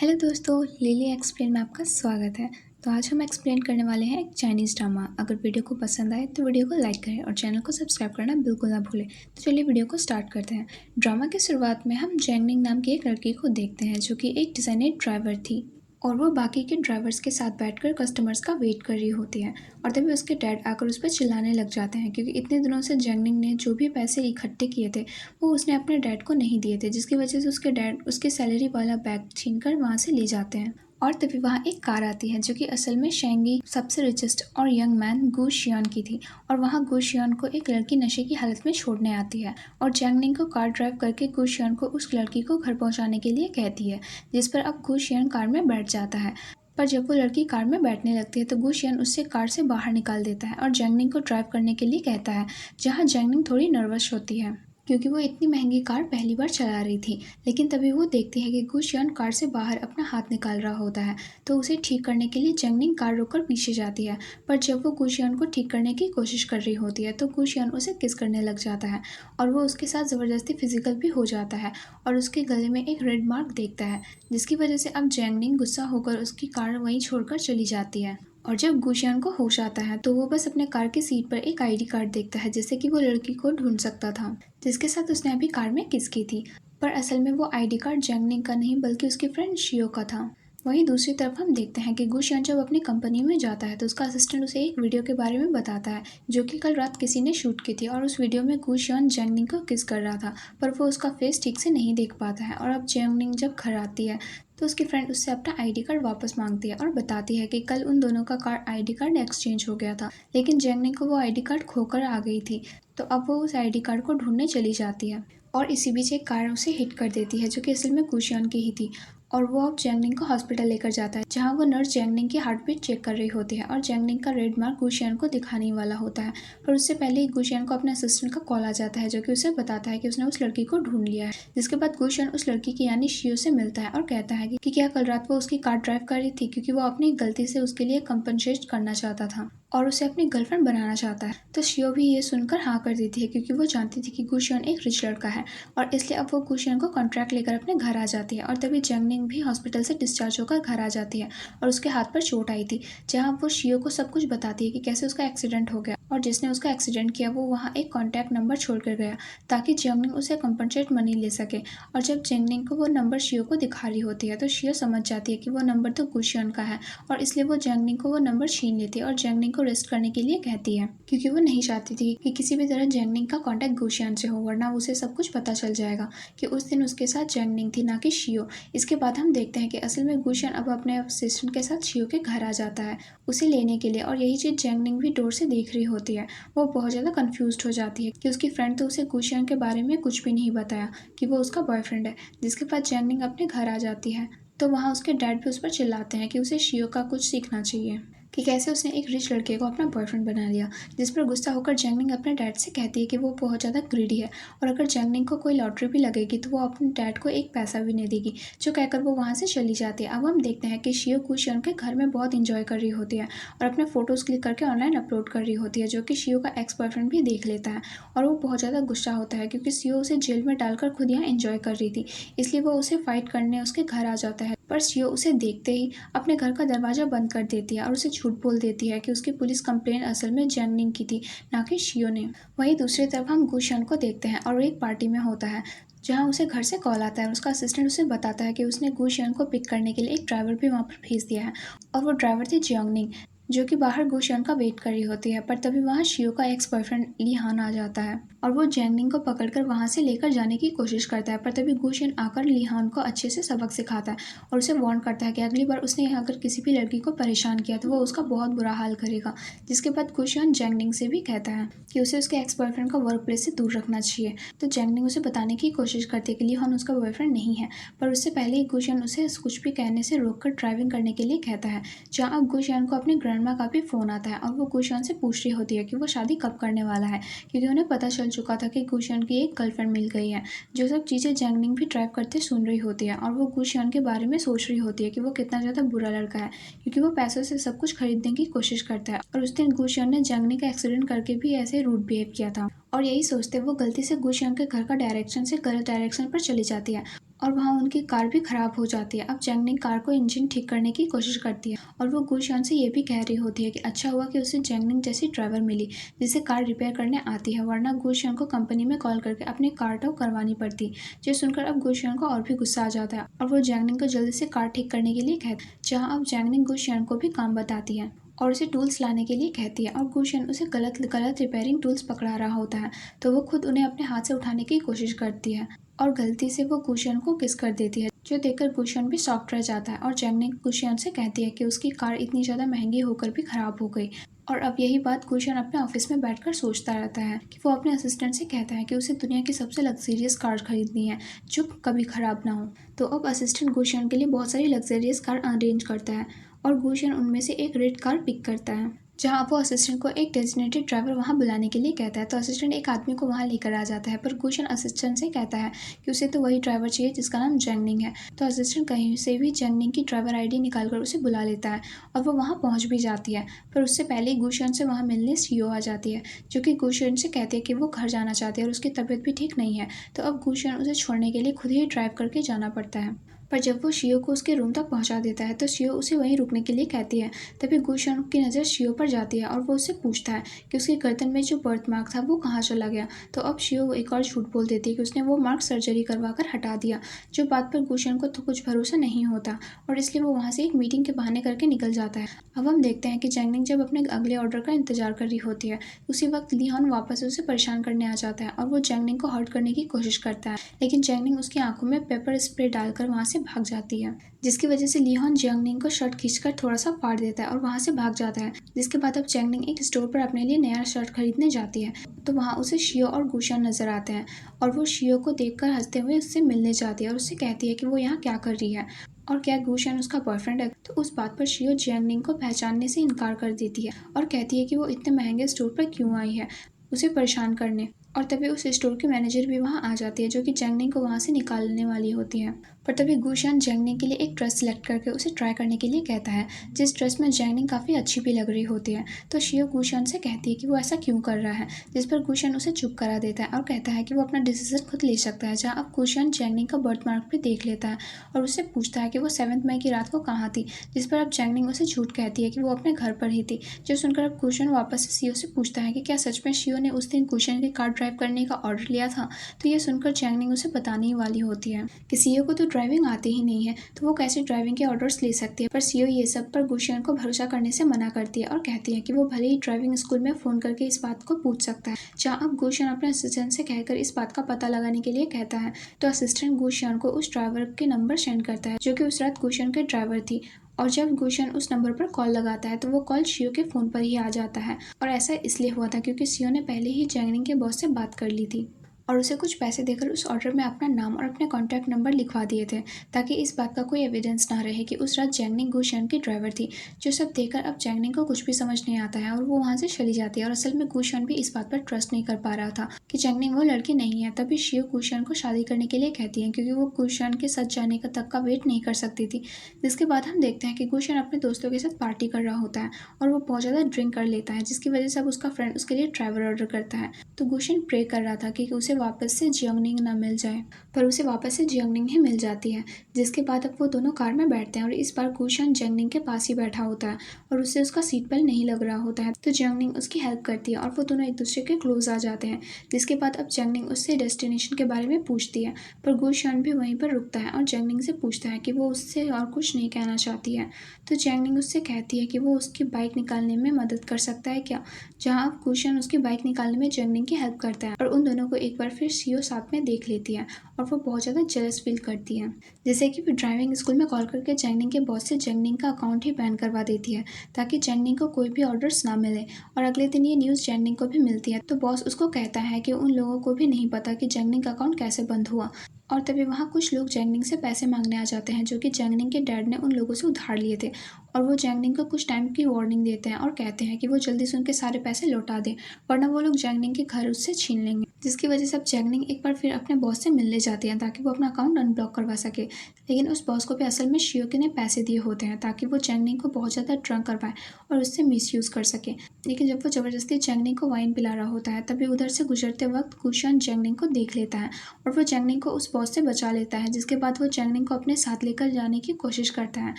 Hello दोस्तों, lily explain में आपका स्वागत है। तो आज हम एक्सप्लेन करने वाले हैं एक चाइनीज़ ड्रामा। अगर वीडियो को पसंद आए तो वीडियो को लाइक करें और चैनल को सब्सक्राइब करना बिल्कुल ना भूलें। तो चलिए वीडियो को स्टार्ट करते हैं। ड्रामा की शुरुआत में हम जैंगनिंग नाम की एक लड़की को देखते हैं जो कि एक डिज़ाइनर ड्राइवर थी और वो बाकी के ड्राइवर्स के साथ बैठकर कस्टमर्स का वेट कर रही होती है। और तभी उसके डैड आकर उस पर चिल्लाने लग जाते हैं क्योंकि इतने दिनों से जैंगनिंग ने जो भी पैसे इकट्ठे किए थे वो उसने अपने डैड को नहीं दिए थे, जिसकी वजह से उसके डैड उसके सैलरी वाला बैग छीनकर वहाँ से ले जाते हैं। और तभी वहाँ एक कार आती है जो कि असल में शेंगी सबसे रिचेस्ट और यंग मैन गु शियान की थी। और वहाँ गु शियान को एक लड़की नशे की हालत में छोड़ने आती है और जैंगनिंग को कार ड्राइव करके गु शियान को उस लड़की को घर पहुँचाने के लिए कहती है, जिस पर अब गु शियान कार में बैठ जाता है। पर जब वो लड़की कार में बैठने लगती है तो गु शियान उससे कार से बाहर निकाल देता है और जैंगनिंग को ड्राइव करने के लिए कहता है, जहाँ जैंगनिंग थोड़ी नर्वस होती है क्योंकि वो इतनी महंगी कार पहली बार चला रही थी। लेकिन तभी वो देखती है कि गु शियान कार से बाहर अपना हाथ निकाल रहा होता है, तो उसे ठीक करने के लिए जैंगनिंग कार रोककर पीछे जाती है। पर जब वो गु शियान को ठीक करने की कोशिश कर रही होती है तो गु शियान उसे किस करने लग जाता है और वो उसके साथ ज़बरदस्ती फिजिकल भी हो जाता है और उसके गले में एक रेड मार्क देखता है, जिसकी वजह से अब जैंगनिंग गुस्सा होकर उसकी कार वहीं छोड़कर चली जाती है। और जब गुशियान को होश आता है तो वो बस अपने कार की सीट पर एक आईडी कार्ड देखता है जिससे कि वो लड़की को ढूंढ सकता था जिसके साथ उसने अभी कार में किस की थी। पर असल में वो आईडी कार्ड जैंगनिंग का नहीं बल्कि उसके फ्रेंड शियो का था। वहीं दूसरी तरफ हम देखते हैं कि गुशियान जब अपनी कंपनी में जाता है तो उसका असिस्टेंट उसे एक वीडियो के बारे में बताता है जो कि कल रात किसी ने शूट की थी और उस वीडियो में गुशियान जैंगनिंग को किस कर रहा था, पर वो उसका फेस ठीक से नहीं देख पाता है। और अब जैंगनिंग जब घर आती है तो उसकी फ्रेंड उससे अपना आईडी कार्ड वापस मांगती है और बताती है कि कल उन दोनों का आईडी कार्ड एक्सचेंज हो गया था, लेकिन जैंगनिंग को वो आईडी कार्ड खोकर आ गई थी। तो अब वो उस आईडी कार्ड को ढूंढने चली जाती है और इसी बीच एक कार उसे हिट कर देती है जो कि असल में गुशियान की ही थी। और वो अब जैंगनिंग को हॉस्पिटल लेकर जाता है जहाँ वो नर्स जैंगनिंग की हार्ट बीट चेक कर रही होती है और जैंगनिंग का रेड मार्क गुशियान को दिखाने वाला होता है। पर उससे पहले ही गुशियान को अपने असिस्टेंट का कॉल आ जाता है जो कि उसे बताता है कि उसने उस लड़की को ढूंढ लिया है। जिसके बाद गुशियान उस लड़की की यानी शियो से मिलता है और कहता है कि क्या कल रात वो उसकी कार ड्राइव कर रही थी क्योंकि वो अपनी गलती से उसके लिए कंपनसेट करना चाहता था और उसे अपनी गर्लफ्रेंड बनाना चाहता है। तो शियो भी ये सुनकर हाँ कर देती है क्योंकि वो जानती थी कि गुशियान एक रिच लड़का है और इसलिए अब वो गुशियान को कॉन्ट्रैक्ट लेकर अपने घर आ जाती है। और तभी जैंगनिंग भी हॉस्पिटल से डिस्चार्ज होकर घर आ जाती है और उसके हाथ पर चोट आई थी, जहाँ वो शियो को सब कुछ बताती है कि कैसे उसका एक्सीडेंट हो गया और जिसने उसका एक्सीडेंट किया वो वहाँ एक कॉन्टैक्ट नंबर छोड़कर गया ताकि जैंगनिंग उसे कंपनसेट मनी ले सके। और जब जैंगनिंग को वो नंबर शियो को दिखा रही होती है तो शियो समझ जाती है कि वो नंबर तो गुशियान का है और इसलिए वो जैंगनिंग को वो नंबर छीन लेती है और जैंगनिंग को रेस्ट करने के लिए कहती है क्योंकि वो नहीं चाहती थी कि किसी भी तरह जैंगनिंग का कॉन्टैक्ट गुशियान से हो, वरना उसे सब कुछ पता चल जाएगा कि उस दिन उसके साथ जैंगनिंग थी ना कि शियो। इसके बाद हम देखते हैं कि असल में गुशियान अब अपने असिस्टेंट के साथ शियो के घर आ जाता है उसे लेने के लिए और यही चीज़ जैंगनिंग भी डोर से देख रही होती है। वो बहुत ज़्यादा कंफ्यूज्ड हो जाती है कि उसकी फ्रेंड तो उसे गुशियान के बारे में कुछ भी नहीं बताया कि वो उसका बॉयफ्रेंड है। जिसके बाद जैंगनिंग अपने घर आ जाती है तो वहाँ उसके डैड भी उस पर चिल्लाते हैं कि उसे शियो का कुछ सीखना चाहिए कि कैसे उसने एक रिच लड़के को अपना बॉयफ्रेंड बना लिया। जिस पर गुस्सा होकर जैंगनिंग अपने डैड से कहती है कि वो बहुत ज़्यादा ग्रीडी है और अगर जैंगनिंग को कोई लॉटरी भी लगेगी तो वो अपने डैड को एक पैसा भी नहीं देगी, जो कहकर वो वहाँ से चली जाती है। अब हम देखते हैं कि शियो गुशियान के घर में बहुत इंजॉय कर रही होती है और अपने फोटोज़ क्लिक करके ऑनलाइन अपलोड कर रही होती है, जो कि शियो का एक्स बॉयफ्रेंड भी देख लेता है और वो बहुत ज़्यादा गुस्सा होता है क्योंकि शियो उसे जेल में डालकर खुद यहाँ इंजॉय कर रही थी, इसलिए वो उसे फाइट करने उसके घर आ जाता है। पर शियो उसे देखते ही अपने घर का दरवाजा बंद कर देती है और उसे झूठ बोल देती है कि उसकी पुलिस कंप्लेन असल में जैंगनिंग की थी ना कि शियो ने। वहीं दूसरी तरफ हम गुशियान को देखते हैं और एक पार्टी में होता है जहां उसे घर से कॉल आता है और उसका असिस्टेंट उसे बताता है कि उसने गुशियान को पिक करने के लिए एक ड्राइवर भी वहां पर भेज दिया है और वो ड्राइवर थी जियोंगनिंग, जो कि बाहर गुशियान का वेट कर रही होती है। पर तभी वहाँ शियो का एक्स बॉयफ्रेंड लिहान आ जाता है और वो जैंगनिंग को पकड़कर वहाँ से लेकर जाने की कोशिश करता है। पर तभी गुशियान आकर लिहान को अच्छे से सबक सिखाता है और उसे वार्न करता है कि अगली बार उसने यहाँ अगर किसी भी लड़की को परेशान किया तो वो उसका बहुत बुरा हाल करेगा। जिसके बाद गुशियान जैंगनिंग से भी कहता है कि उसे उसके एक्स बॉयफ्रेंड को वर्क प्लेस से दूर रखना चाहिए। तो जैंगनिंग उसे बताने की कोशिश करती है कि लिहान उसका बॉयफ्रेंड नहीं है, पर उससे पहले ही गुशियान उसे कुछ भी कहने से रोककर ड्राइविंग करने के लिए कहता है। जहाँ अब गुशियान को अपनी ग्रैंडमा का भी फ़ोन आता है और वो गुशियान से पूछ रही होती है कि वो शादी कब करने वाला है, क्योंकि उन्हें पता चल चुका था कि गुशियान की एक गर्लफ्रेंड मिल गई है। जो सब चीज़ें जैंगनिंग भी ड्राइव करते सुन रही होती है और वो गुशियान के बारे में सोच रही होती है कि वो कितना ज़्यादा बुरा लड़का है क्योंकि वो पैसों से सब कुछ खरीदने की कोशिश करता है और उस दिन गुशियान ने जैंगनिंग का एक्सीडेंट करके भी ऐसे रूड बिहेव किया था। और यही सोचते वो गलती से गुशियान के घर का डायरेक्शन से गलत डायरेक्शन पर चली जाती है और वहाँ उनकी कार भी ख़राब हो जाती है। अब जैंगनिंग कार को इंजन ठीक करने की कोशिश करती है और वो गुशियान से ये भी कह रही होती है कि अच्छा हुआ कि उसे जैंगनिंग जैसी ड्राइवर मिली जिसे कार रिपेयर करने आती है, वरना गुशियान को कंपनी में कॉल करके अपनी कार टो करवानी पड़ती। जो सुनकर अब गुशियान को और भी गुस्सा आ जाता है और वो जैंगनिंग को जल्दी से कार ठीक करने के लिए कहती है, जहाँ अब जैंगनिंग गुशियान को भी काम बताती है और उसे टूल्स लाने के लिए कहती है। और गुशियन उसे गलत गलत रिपेयरिंग टूल्स पकड़ा रहा होता है, तो वो खुद उन्हें अपने हाथ से उठाने की कोशिश करती है और गलती से वो गुशियन को किस कर देती है, जो देखकर गुशियन भी शॉक्ड रह जाता है। और जैंगनिंग गुशियन से कहती है कि उसकी कार इतनी ज़्यादा महंगी होकर भी खराब हो गई। और अब यही बात गुशियन अपने ऑफिस में बैठकर सोचता रहता है कि वो अपने असिस्टेंट से कहता है कि उसे दुनिया की सबसे लग्जरियस कार खरीदनी है जो कभी खराब ना हो। तो अब असिस्टेंट गुशियन के लिए बहुत सारी लग्जरियस कार अरेंज करता है और गुशियन उनमें से एक रेड कार पिक करता है, जहाँ वो असिस्टेंट को एक डेजिग्नेटेड ड्राइवर वहाँ बुलाने के लिए कहता है। तो असिस्टेंट एक आदमी को वहाँ लेकर आ जाता है, पर गुशियन असिस्टेंट से कहता है कि उसे तो वही ड्राइवर चाहिए जिसका नाम जैंगनिंग है। तो असिस्टेंट कहीं से भी जैंगनिंग की ड्राइवर आईडी निकालकर उसे बुला लेता है और वो वहाँ पहुँच भी जाती है। पर उससे पहले ही गुशियन से वहाँ मिलने सीओ आ जाती है, जो कि गुशियन से कहती है कि वो घर जाना चाहती है और उसकी तबीयत भी ठीक नहीं है। तो अब गुशियन उसे छोड़ने के लिए खुद ही ड्राइव करके जाना पड़ता है। पर जब वो शियो को उसके रूम तक पहुंचा देता है तो शियो उसे वहीं रुकने के लिए कहती है। तभी गुशियन की नज़र शियो पर जाती है और वो उससे पूछता है कि उसके गर्दन में जो बर्थ मार्क था वो कहाँ चला गया। तो अब शियो एक और झूठ बोल देती है कि उसने वो मार्क सर्जरी करवा कर हटा दिया, जो बात पर गुशियन को तो कुछ भरोसा नहीं होता और इसलिए वो वहाँ से एक मीटिंग के बहाने करके निकल जाता है। अब हम देखते हैं कि जैंगनिंग जब अपने अगले ऑर्डर का इंतजार कर रही होती है, उसी वक्त लियोन वापस उसे परेशान करने आ जाता है और वो जैंगनिंग को हर्ट करने की कोशिश करता है, लेकिन जैंगनिंग उसकी आंखों में पेपर स्प्रे डालकर वहाँ से भाग जाती है, जिसकी वजह से लियोन जैंगनिंग को शर्ट खींचकर थोड़ा सा फाड़ देता है और वहाँ से भाग जाता है। जिसके बाद अब जैंगनिंग एक स्टोर पर अपने लिए नया शर्ट खरीदने जाती है, तो वहाँ उसे शियो और गुशियन नजर आते हैं और वो शियो को देखकर हंसते हुए उससे मिलने जाती है और उससे कहती है कि वो यहाँ क्या कर रही है और क्या गुशियन उसका बॉयफ्रेंड है। तो उस बात पर शियो जैंगनिंग को पहचानने से इनकार कर देती है और कहती है कि वो इतने महंगे स्टोर पर क्यों आई है उसे परेशान करने। और तभी उस स्टोर की मैनेजर भी वहाँ आ जाती है, जो कि जैंगनिंग को वहाँ से निकालने वाली होती है। पर तभी गुशियन जैंगनिंग के लिए एक ड्रेस सिलेक्ट करके उसे ट्राई करने के लिए कहता है, जिस ड्रेस में जैंगनिंग काफ़ी अच्छी भी लग रही होती है। तो शियो गुशियन से कहती है कि वो ऐसा क्यों कर रहा है, जिस पर गुशियन उसे चुप करा देता है और कहता है कि वो अपना डिसीजन खुद ले सकता है। जहाँ अब गुशियन जैंगनिंग का बर्थ मार्क भी देख लेता है और उससे पूछता है कि वो 7 मई की रात को कहाँ थी, जिस पर अब जैंगनिंग उसे झूठ कहती है कि वो अपने घर पर ही थी। जो सुनकर अब गुशियन वापस से शियो से पूछता है कि क्या सच में शियो ने उस दिन गुशियन की कार ड्राइव करने का ऑर्डर लिया था। तो ये सुनकर जैंगनिंग उसे बताने ही वाली होती है कि सीओ को तो ड्राइविंग आती ही नहीं है, तो वो कैसे ड्राइविंग के ऑर्डर्स ले सकती है। पर सीओ ये सब पर गुशियन को भरोसा करने से मना करती है और कहती है कि वो भले ही ड्राइविंग स्कूल में फ़ोन करके इस बात को पूछ सकता है। जहाँ अब गुशियन अपने असिस्टेंट से कहकर इस बात का पता लगाने के लिए कहता है, तो असिस्टेंट गुशियन को उस ड्राइवर के नंबर सेंड करता है जो कि उस रात गुशियन के ड्राइवर थी। और जब गुशियन उस नंबर पर कॉल लगाता है तो वो कॉल शियो के फ़ोन पर ही आ जाता है और ऐसा इसलिए हुआ था क्योंकि शियो ने पहले ही जैंगनिंग के बॉस से बात कर ली थी और उसे कुछ पैसे देकर उस ऑर्डर में अपना नाम और अपने कॉन्टैक्ट नंबर लिखवा दिए थे, ताकि इस बात का कोई एविडेंस ना रहे कि उस रात जैंगनिंग गुशियन की ड्राइवर थी। जो सब देखकर अब जैंगनिंग को कुछ भी समझ नहीं आता है और वो वहाँ से चली जाती है और असल में गुशियन भी इस बात पर ट्रस्ट नहीं कर पा रहा था कि जैंगनिंग वो लड़की नहीं है। तभी शियो गुशियन को शादी करने के लिए कहती है क्योंकि वो गुशियन के सच जाने का तक का वेट नहीं कर सकती थी। जिसके बाद हम देखते हैं कि गुशियन अपने दोस्तों के साथ पार्टी कर रहा होता है और वो बहुत ज़्यादा ड्रिंक कर लेता है, जिसकी वजह से अब उसका फ्रेंड उसके लिए ड्राइवर ऑर्डर करता है। तो गुशियन प्रे कर रहा था कि उसे वापस से जियोंगनिंग ना मिल जाए, पर उसे वापस से जियोंगनिंग ही मिल जाती है। जिसके बाद अब वो दोनों कार में बैठते हैं और इस बार गुशियन जियोंगनिंग के पास ही बैठा होता है और उससे उसका सीट बेल्ट नहीं लग रहा होता है। तो जियोंगनिंग उसकी हेल्प करती है और वो दोनों एक दूसरे के क्लोज आ जाते हैं। जिसके बाद अब जियोंगनिंग उससे डेस्टिनेशन के बारे में पूछती है, पर गुशियन भी वहीं पर रुकता है और जियोंगनिंग से पूछता है कि वो उससे और कुछ नहीं कहना चाहती है। तो जियोंगनिंग उससे कहती है कि वो उसकी बाइक निकालने में मदद कर सकता है क्या, जहाँ अब गुशियन उसकी बाइक निकालने में जियोंगनिंग की हेल्प करता है और उन दोनों को एक बार फिर सीओ साथ में देख लेती है और वो बहुत ज़्यादा जेलस फील करती है। जैसे कि वो ड्राइविंग स्कूल में कॉल करके जैंगनिंग के बॉस से जैंगनिंग का अकाउंट ही बैन करवा देती है, ताकि जैंगनिंग को कोई भी ऑर्डर्स ना मिले। और अगले दिन ये न्यूज़ जैंगनिंग को भी मिलती है, तो बॉस उसको कहता है कि उन लोगों को भी नहीं पता कि जैंगनिंग का अकाउंट कैसे बंद हुआ। और तभी वहाँ कुछ लोग जैंगनिंग से पैसे मांगने आ जाते हैं, जो कि जैंगनिंग के डैड ने उन लोगों से उधार लिए थे और वो जैंगनिंग को कुछ टाइम की वार्निंग देते हैं और कहते हैं कि वो जल्दी से उनके सारे पैसे लौटा दे, वरना वो लोग जैंगनिंग के घर उससे छीन लेंगे। जिसकी वजह से अब जैंगनिंग एक बार फिर अपने बॉस से मिलने जाती है ताकि वो अपना अकाउंट अनब्लॉक करवा सके। लेकिन उस बॉस को भी असल में शियोके ने पैसे दिए होते हैं ताकि वो जैंगनिंग को बहुत ज़्यादा ड्रंक करवाए और उससे मिसयूज़ कर सके। लेकिन जब वो ज़बरदस्ती जैंगनिंग को वाइन पिला रहा होता है तभी उधर से गुजरते वक्त कुशान जैंगनिंग को देख लेता है और वो जैंगनिंग को उस बॉस से बचा लेता है। जिसके बाद वो जैंगनिंग को अपने साथ लेकर जाने की कोशिश करता है,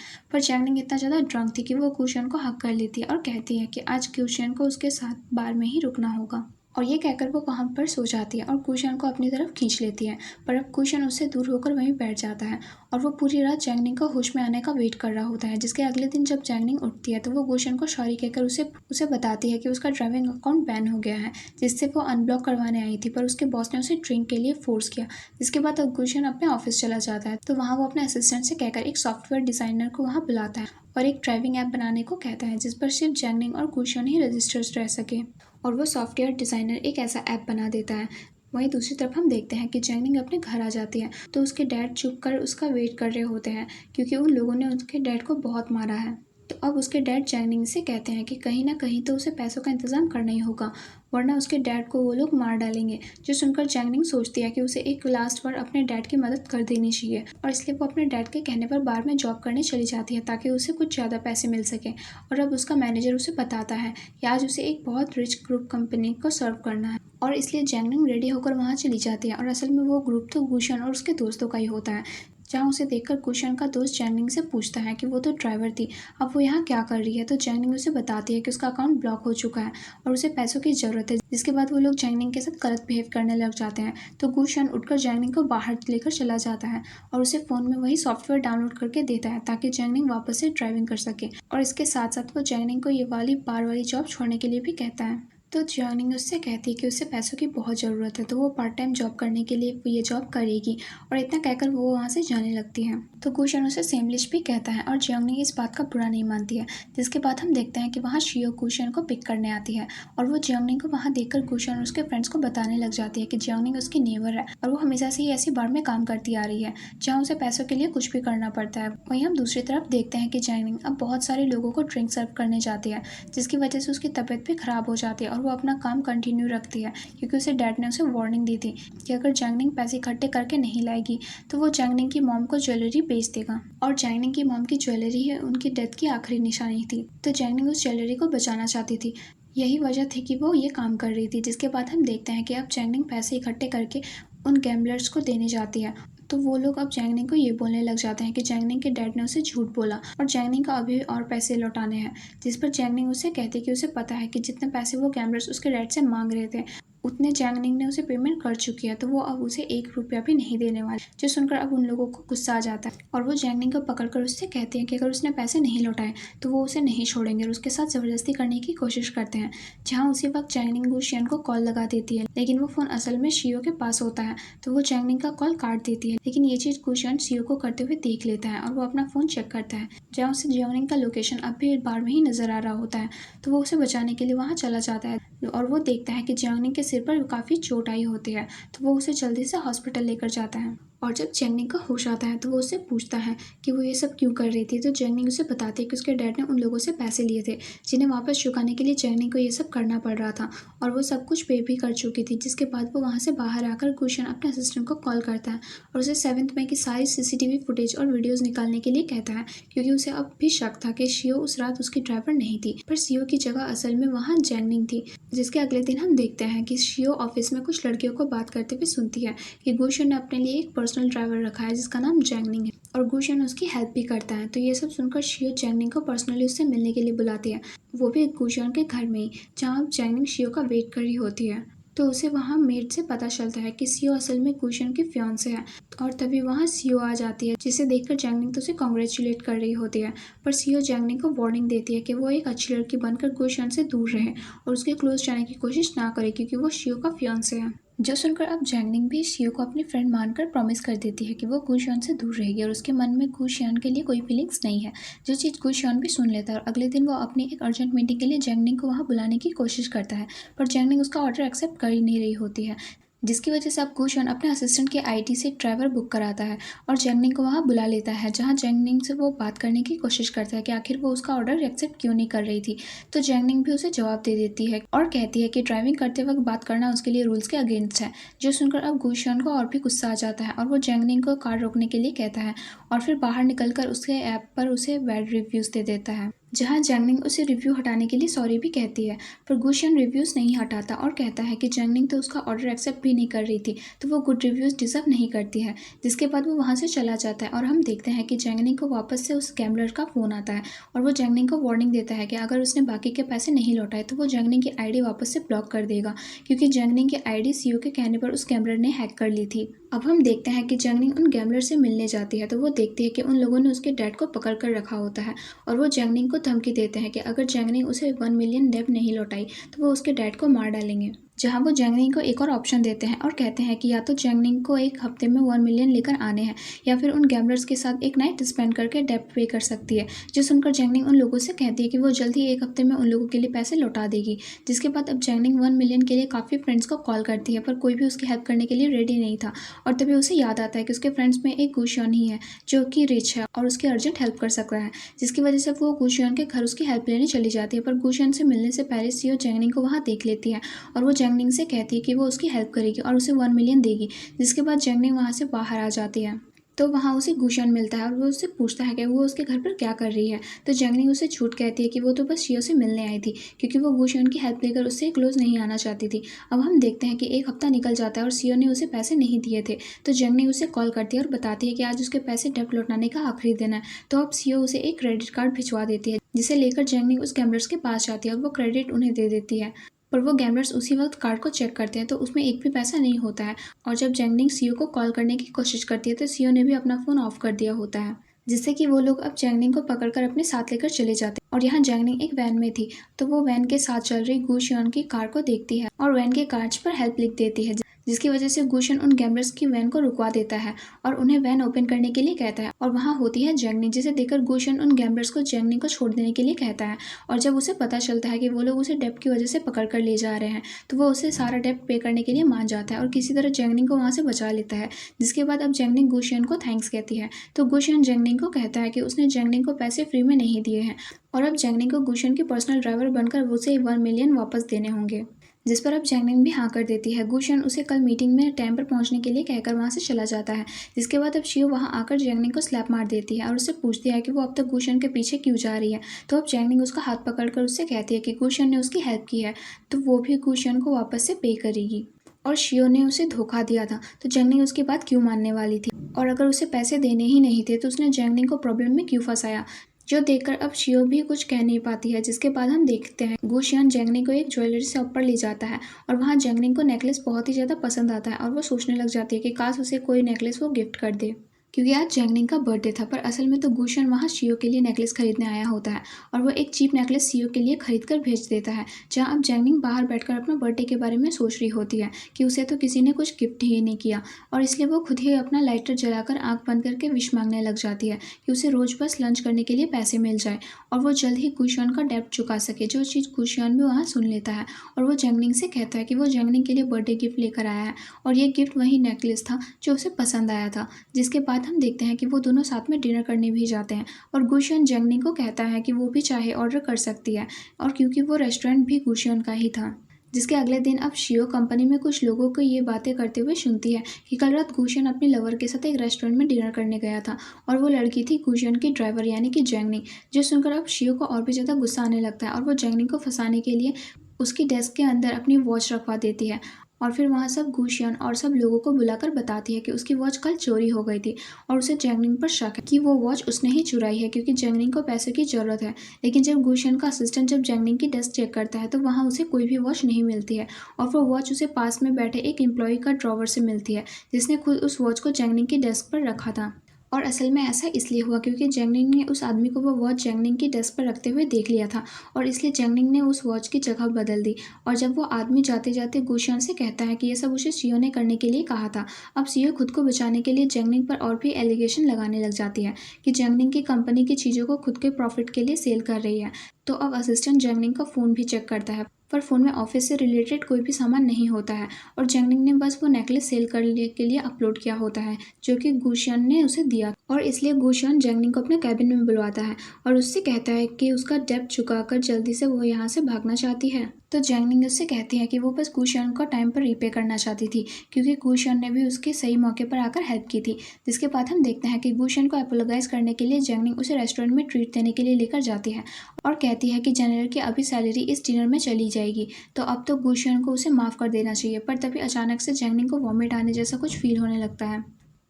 पर जैंगनिंग इतना ज़्यादा ड्रंक थी कि वो कुशान को हक कर लेती है और कहती है कि आज कुशान को उसके साथ बार में ही रुकना होगा। और ये कहकर वो वहाँ पर सो जाती है और कुशान को अपनी तरफ खींच लेती है, पर अब कुशान उससे दूर होकर वहीं बैठ जाता है और वो पूरी रात जैंगनिंग को होश में आने का वेट कर रहा होता है। जिसके अगले दिन जब जैंगनिंग उठती है तो वो कुशान को सॉरी कहकर उसे बताती है कि उसका ड्राइविंग अकाउंट बैन हो गया है, जिससे वो अनब्लॉक करवाने आई थी, पर उसके बॉस ने उसे ड्रिंक के लिए फोर्स किया। जिसके बाद अब कुशान अपने ऑफिस चला जाता है तो वहाँ वो अपने असिस्टेंट से कहकर एक सॉफ्टवेयर डिजाइनर को वहाँ बुलाता है और एक ड्राइविंग ऐप बनाने को कहता है जिस पर सिर्फ जैंगनिंग और कुशान ही रजिस्टर्ड रह सके। और वो सॉफ्टवेयर डिज़ाइनर एक ऐसा ऐप बना देता है। वहीं दूसरी तरफ हम देखते हैं कि जैंगनिंग अपने घर आ जाती है तो उसके डैड चुप कर उसका वेट कर रहे होते हैं क्योंकि उन लोगों ने उसके डैड को बहुत मारा है। तो अब उसके डैड जैंगनिंग से कहते हैं कि कहीं ना कहीं तो उसे पैसों का इंतजाम करना ही होगा, वरना उसके डैड को वो लोग मार डालेंगे। जो सुनकर जैंगनिंग सोचती है कि उसे एक लास्ट बार अपने डैड की मदद कर देनी चाहिए और इसलिए वो अपने डैड के कहने पर बार में जॉब करने चली जाती है ताकि उसे कुछ ज़्यादा पैसे मिल सके। और अब उसका मैनेजर उसे बताता है कि आज उसे एक बहुत रिच ग्रुप कंपनी को सर्व करना है और इसलिए जैंगनिंग रेडी होकर वहाँ चली जाती है। और असल में वो ग्रुप तो गुशन और उसके दोस्तों का ही होता है। जहाँ उसे देखकर कुशन का दोस्त जैंगनिंग से पूछता है कि वो तो ड्राइवर थी, अब वो यहाँ क्या कर रही है। तो जैंगनिंग उसे बताती है कि उसका अकाउंट ब्लॉक हो चुका है और उसे पैसों की ज़रूरत है। जिसके बाद वो लोग जैंगनिंग के साथ गलत बिहेव करने लग जाते हैं। तो गुशन उठकर जैंगनिंग को बाहर लेकर चला जाता है और उसे फ़ोन में वही सॉफ्टवेयर डाउनलोड करके देता है ताकि जैंगनिंग वापस से ड्राइविंग कर सके। और इसके साथ साथ वो जैंगनिंग को ये वाली बार वाली जॉब छोड़ने के लिए भी कहता है। तो जॉनिंग उससे कहती है कि उसे पैसों की बहुत ज़रूरत है तो वो पार्ट टाइम जॉब करने के लिए ये जॉब करेगी और इतना कहकर वो वहाँ से जाने लगती है। तो कुशन उसे सेमलिश भी कहता है और जॉनिंग इस बात का बुरा नहीं मानती है। जिसके बाद हम देखते हैं कि वहाँ शियो कुशन को पिक करने आती है और वो जॉनिंग को वहाँ देखकर कुशन और उसके फ्रेंड्स को बताने लग जाती है कि जॉनिंग उसकी नेबर है और वो हमेशा से ही ऐसी बार में काम करती आ रही है जहाँ उसे पैसों के लिए कुछ भी करना पड़ता है। वहीं हम दूसरी तरफ देखते हैं कि जॉनिंग अब बहुत सारे लोगों को ड्रिंक सर्व करने जाती है जिसकी वजह से उसकी तबीयत भी खराब हो जाती है और वो अपना काम कंटिन्यू रखती है क्योंकि उसे डैड ने उसे वार्निंग दी थी कि अगर जैंगनिंग पैसे इकट्ठे करके नहीं लाएगी तो वो जैंगनिंग की मॉम को ज्वेलरी बेच देगा। और जैंगनिंग की मॉम की ज्वेलरी ही उनकी डेथ की आखिरी निशानी थी, तो जैंगनिंग उस ज्वेलरी को बचाना चाहती थी। यही वजह थी कि वो ये काम कर रही थी। जिसके बाद हम देखते हैं कि अब जैंगनिंग पैसे इकट्ठे करके उन गैम्बलर्स को देने जाती है। तो वो लोग अब जैंगनिंग को ये बोलने लग जाते हैं कि जैंगनिंग के डैड ने उसे झूठ बोला और जैंगनिंग को अभी और पैसे लौटाने हैं। जिस पर जैंगनिंग उसे कहती है कि उसे पता है कि जितने पैसे वो गैम्बलर्स उसके डैड से मांग रहे थे उतने जैंगनिंग ने उसे पेमेंट कर चुकी है, तो वो अब उसे 1 रुपया भी नहीं देने वाली। जो सुनकर अब उन लोगों को गुस्सा आ जाता है और वो जैंगनिंग को पकड़कर उससे कहते हैं कि अगर उसने पैसे नहीं लौटाए तो वो उसे नहीं छोड़ेंगे और उसके साथ ज़बरदस्ती करने की कोशिश करते हैं। जहाँ उसी वक्त जैंगनिंग गुशियन को कॉल लगा देती है लेकिन वो फ़ोन असल में शियो के पास होता है, तो वो जैंगनिंग का कॉल काट देती है। लेकिन ये चीज़ गुशियन शियो को करते हुए देख लेता है और वो अपना फ़ोन चेक करता है जहाँ उसे जैंगनिंग का लोकेशन अब भी बार में ही नजर आ रहा होता है। तो वो उसे बचाने के लिए वहाँ चला जाता है और वो देखता है कि जैंगनिंग के सिर पर काफ़ी चोट आई होती है, तो वो उसे जल्दी से हॉस्पिटल लेकर जाता है। और जब जैंगनिंग का होश आता है तो वो उससे पूछता है कि वो ये सब क्यों कर रही थी। तो जैंगनिंग उसे बताती है कि उसके डैड ने उन लोगों से पैसे लिए थे जिन्हें वापस चुकाने के लिए जैंगनिंग को ये सब करना पड़ रहा था और वो सब कुछ पे भी कर चुकी थी। जिसके बाद वो वहाँ से बाहर आकर गुशन अपने असिस्टेंट को कॉल करता है और उसे 7th मई की सारी CCTV फुटेज और वीडियोज निकालने के लिए कहता है क्योंकि उसे अब भी शक था कि शियो उस रात उसकी ड्राइवर नहीं थी, पर शियो की जगह असल में वहाँ जैंगनिंग थी। जिसके अगले दिन हम देखते हैं कि शियो ऑफिस में कुछ लड़कियों को बात करते हुए सुनती है कि गुशन ने अपने लिए एक पर्सनल ड्राइवर रखा है जिसका नाम जैंगनिंग है और गुशन उसकी हेल्प भी करता है। तो ये सब सुनकर शियो जैंगनिंग को पर्सनली उससे मिलने के लिए बुलाती है, वो भी गुशन के घर में ही जहाँ जैंगनिंग शियो का वेट कर रही होती है। तो उसे वहाँ मेड से पता चलता है कि शियो असल में गुशन की फियांसे है और तभी वहाँ शियो आ जाती है जिसे देखकर जैंगनिंग तो उसे कॉन्ग्रेचुलेट कर रही होती है। पर शियो जैंगनिंग को वार्निंग देती है कि वो एक अच्छी लड़की बनकर गुशन से दूर रहे और उसके क्लोज जाने की कोशिश ना करे क्योंकि वो शियो का फियांसे है। जो सुनकर अब जैंगनिंग भी शियो को अपनी फ्रेंड मानकर प्रॉमिस कर देती है कि वो गुशियान से दूर रहेगी और उसके मन में गुशियान के लिए कोई फीलिंग्स नहीं है। जो चीज़ गुशियान भी सुन लेता है और अगले दिन वो अपनी एक अर्जेंट मीटिंग के लिए जैंगनिंग को वहाँ बुलाने की कोशिश करता है, पर जैंगनिंग उसका ऑर्डर एक्सेप्ट कर ही नहीं रही होती है। जिसकी वजह से अब गुशन अपने असिस्टेंट के आईडी से ड्राइवर बुक कराता है और जैंगनिंग को वहाँ बुला लेता है, जहाँ जैंगनिंग से वो बात करने की कोशिश करता है कि आखिर वो उसका ऑर्डर एक्सेप्ट क्यों नहीं कर रही थी। तो जैंगनिंग भी उसे जवाब दे देती है और कहती है कि ड्राइविंग करते वक्त बात करना उसके लिए रूल्स के अगेंस्ट है। जो सुनकर अब गुशन को और भी गुस्सा आ जाता है और वो जैंगनिंग को कार रोकने के लिए कहता है और फिर बाहर निकलकर उसके ऐप पर उसे बैड रिव्यूज़ दे देता है, जहाँ जैंगनिंग उसे रिव्यू हटाने के लिए सॉरी भी कहती है। पर गुशन रिव्यूज़ नहीं हटाता और कहता है कि जैंगनिंग तो उसका ऑर्डर एक्सेप्ट भी नहीं कर रही थी, तो वो गुड रिव्यूज़ डिजर्व नहीं करती है। जिसके बाद वो वहाँ से चला जाता है और हम देखते हैं कि जैंगनिंग को वापस से उस गैम्बलर का फ़ोन आता है और वो जैंगनिंग को वार्निंग देता है कि अगर उसने बाकी के पैसे नहीं लौटाए तो वो जैंगनिंग की आईडी वापस से ब्लॉक कर देगा, क्योंकि जैंगनिंग की आईडी सीईओ के कहने पर उस गैम्बलर ने हैक कर ली थी। अब हम देखते हैं कि जैंगनिंग उन गैम्बलर से मिलने जाती है, तो वो देखती है कि उन लोगों ने उसके डैड को पकड़ कर रखा होता है और वो जैंगनिंग को धमकी देते हैं कि अगर जैंगनिंग उसे 1 मिलियन डेब्ट नहीं लौटाई तो वो उसके डैड को मार डालेंगे। जहाँ वो जैंगनिंग को एक और ऑप्शन देते हैं और कहते हैं कि या तो जैंगनिंग को एक हफ्ते में 1 मिलियन लेकर आने हैं या फिर उन गैम्बलर्स के साथ एक नाइट स्पेंड करके डेब्ट पे कर सकती है। जो सुनकर जैंगनिंग उन लोगों से कहती है कि वो जल्द ही एक हफ्ते में उन लोगों के लिए पैसे लौटा देगी। जिसके बाद अब जैंगनिंग 1 मिलियन के लिए काफ़ी फ्रेंड्स को कॉल करती है, पर कोई भी उसकी हेल्प करने के लिए रेडी नहीं था। और तभी उसे याद आता है कि उसके फ्रेंड्स में एक गुशियन ही है जो कि रिच है और उसकी अर्जेंट हेल्प कर सकता है। जिसकी वजह से वो गुशियन के घर उसकी हेल्प लेने चली जाती है, पर गुशियन से मिलने से पहले सीईओ जैंगनिंग को वहाँ देख लेती है और वो जैंगनिंग से कहती है कि वो उसकी हेल्प करेगी और उसे 1 मिलियन देगी। जिसके बाद जैंगनिंग वहाँ से बाहर आ जाती है, तो वहाँ उसे गुशन मिलता है और वो उससे पूछता है कि वो उसके घर पर क्या कर रही है। तो जैंगनिंग उसे झूठ कहती है कि वो तो बस शियो से मिलने आई थी, क्योंकि वो गुशन की हेल्प लेकर उससे क्लोज नहीं आना चाहती थी। अब हम देखते हैं कि एक हफ्ता निकल जाता है और शियो ने उसे पैसे नहीं दिए थे, तो जैंगनिंग उसे कॉल करती है और बताती है कि आज उसके पैसे डेब्ट लौटाने का आखिरी दिन है। तो अब शियो उसे एक क्रेडिट कार्ड भिजवा देती है, जिसे लेकर जैंगनिंग उस गैम्बलर्स के पास जाती है और वो क्रेडिट उन्हें दे देती है। पर वो गैम्बलर्स उसी वक्त कार्ड को चेक करते हैं, तो उसमें एक भी पैसा नहीं होता है। और जब जैंगनिंग सीईओ को कॉल करने की कोशिश करती है तो सीईओ ने भी अपना फ़ोन ऑफ कर दिया होता है, जिससे कि वो लोग अब जैंगनिंग को पकड़कर अपने साथ लेकर चले जाते हैं। और यहाँ जैंगनिंग एक वैन में थी, तो वो वैन के साथ चल रही गुशियन की कार को देखती है और वैन के कांच पर हेल्प लिख देती है, जिसकी वजह से गुशन उन गैम्बलर्स की वैन को रुकवा देता है और उन्हें वैन ओपन करने के लिए कहता है। और वहाँ होती है जैंगनिंग, जिसे देखकर गुशन उन गैम्बलर्स को जैंगनिंग को छोड़ देने के लिए कहता है। और जब उसे पता चलता है कि वो लोग उसे डेब्ट की वजह से पकड़ कर ले जा रहे हैं, तो वो उसे सारा डेब्ट पे करने के लिए मान जाता है और किसी तरह जैंगनिंग को वहाँ से बचा लेता है। जिसके बाद अब जैंगनिंग गुशन को थैंक्स कहती है, तो गुशन जैंगनिंग को कहता है कि उसने जैंगनिंग को पैसे फ्री में नहीं दिए हैं और अब जैंगनिंग को गुशन की पर्सनल ड्राइवर बनकर उसे 1 मिलियन वापस देने होंगे। जिस पर अब जैंगनिंग भी हाँ कर देती है। गुशन उसे कल मीटिंग में टाइम पर पहुंचने के लिए कहकर वहाँ से चला जाता है। जिसके बाद अब शियो वहाँ आकर जैंगनिंग को स्लैप मार देती है और उससे पूछती है कि वो अब तक गुशन के पीछे क्यों जा रही है। तो अब जैंगनिंग उसका हाथ पकड़कर उससे कहती है कि गुशन ने उसकी हेल्प की है, तो वो भी गुशन को वापस से पे करेगी और शियो ने उसे धोखा दिया था, तो जैंगनिंग उसकी बात क्यों मानने वाली थी और अगर उसे पैसे देने ही नहीं थे तो उसने जैंगनिंग को प्रॉब्लम में क्यों फंसाया। जो देखकर अब शियो भी कुछ कह नहीं पाती है। जिसके बाद हम देखते हैं गुशियन जैंगनिंग को एक ज्वेलरी शॉप पर ले जाता है और वहाँ जैंगनिंग को नेकलेस बहुत ही ज़्यादा पसंद आता है और वो सोचने लग जाती है कि काश उसे कोई नेकलेस वो गिफ्ट कर दे, क्योंकि आज जैंगनिंग का बर्थडे था। पर असल में तो गुशन वहाँ शियो के लिए नेकलेस खरीदने आया होता है और वो एक चीप नेकलेस शियो के लिए खरीद कर भेज देता है। जहाँ अब जैंगनिंग बाहर बैठकर अपना बर्थडे के बारे में सोच रही होती है कि उसे तो किसी ने कुछ गिफ्ट ही नहीं किया, और इसलिए वो खुद ही अपना लाइटर जलाकर आँख बंद करके विश मांगने लग जाती है कि उसे रोज़ बस लंच करने के लिए पैसे मिल जाए और वो जल्द ही गुशन का डेब्ट चुका सके। जो चीज़ गुशन भी वहाँ सुन लेता है और वो जैंगनिंग से कहता है कि वो जैंगनिंग के लिए बर्थडे गिफ्ट लेकर आया है और ये गिफ्ट वही नेकलेस था जो उसे पसंद आया था। जिसके बाद हम देखते हैं कि वो दोनों साथ में डिनर करने भी जाते हैं और गुशन जैंगनिंग को कहता है कि वो भी चाहे ऑर्डर कर सकती है, और क्योंकि वो रेस्टोरेंट भी गुशन का ही था। जिसके अगले दिन अब शियो कंपनी में कुछ लोगों को ये बातें करते हुए सुनती है कि कल रात गुशन अपनी लवर के साथ एक रेस्टोरेंट में डिनर करने गया था और वो लड़की थी गुशन की ड्राइवर यानी कि जैंगनिंग। जो सुनकर अब शियो को और भी ज़्यादा गुस्सा आने लगता है और वो जैंगनिंग को फंसाने के लिए उसकी डेस्क के अंदर अपनी वॉच रखवा देती है और फिर वहाँ सब गुशियन और सब लोगों को बुलाकर बताती है कि उसकी वॉच कल चोरी हो गई थी और उसे जैंगनिंग पर शक है कि वो वॉच उसने ही चुराई है, क्योंकि जैंगनिंग को पैसे की ज़रूरत है। लेकिन जब गुशियन का असिस्टेंट जब जैंगनिंग की डेस्क चेक करता है तो वहाँ उसे कोई भी वॉच नहीं मिलती है और वो वॉच उसे पास में बैठे एक एम्प्लॉय का ड्रॉवर से मिलती है, जिसने खुद उस वॉच को जैंगनिंग की डेस्क पर रखा था। और असल में ऐसा इसलिए हुआ क्योंकि जैंगनिंग ने उस आदमी को वो वॉच जैंगनिंग की डेस्क पर रखते हुए देख लिया था और इसलिए जैंगनिंग ने उस वॉच की जगह बदल दी। और जब वो आदमी जाते जाते गुशियन से कहता है कि ये सब उसे शियो ने करने के लिए कहा था, अब शियो खुद को बचाने के लिए जैंगनिंग पर और भी एलिगेशन लगाने लग जाती है कि जैंगनिंग की कंपनी की चीज़ों को खुद के प्रॉफिट के लिए सेल कर रही है। तो अब असिस्टेंट जैंगनिंग का फ़ोन भी चेक करता है, पर फ़ोन में ऑफिस से रिलेटेड कोई भी सामान नहीं होता है और जैंगनिंग ने बस वो नेकलेस सेल करने के लिए अपलोड किया होता है जो कि गुशियन ने उसे दिया और इसलिए गुशियन जैंगनिंग को अपने कैबिन में बुलवाता है और उससे कहता है कि उसका डेब्ट चुकाकर जल्दी से वो यहाँ से भागना चाहती है। तो जैंगनिंग उससे कहती है कि वो बस गुशियन को टाइम पर रिपे करना चाहती थी क्योंकि गुशियन ने भी उसके सही मौके पर आकर हेल्प की थी। जिसके बाद हम देखते हैं कि गुशियन को अपोलोगाइज करने के लिए जैंगनिंग उसे रेस्टोरेंट में ट्रीट देने के लिए लेकर जाती है और कहती है कि जनरल की अभी सैलरी इस डिनर में चली जाएगी, तो अब तो गुशियन को उसे माफ़ कर देना चाहिए। पर तभी अचानक से जैंगनिंग को वॉमिट आने जैसा कुछ फील होने लगता है।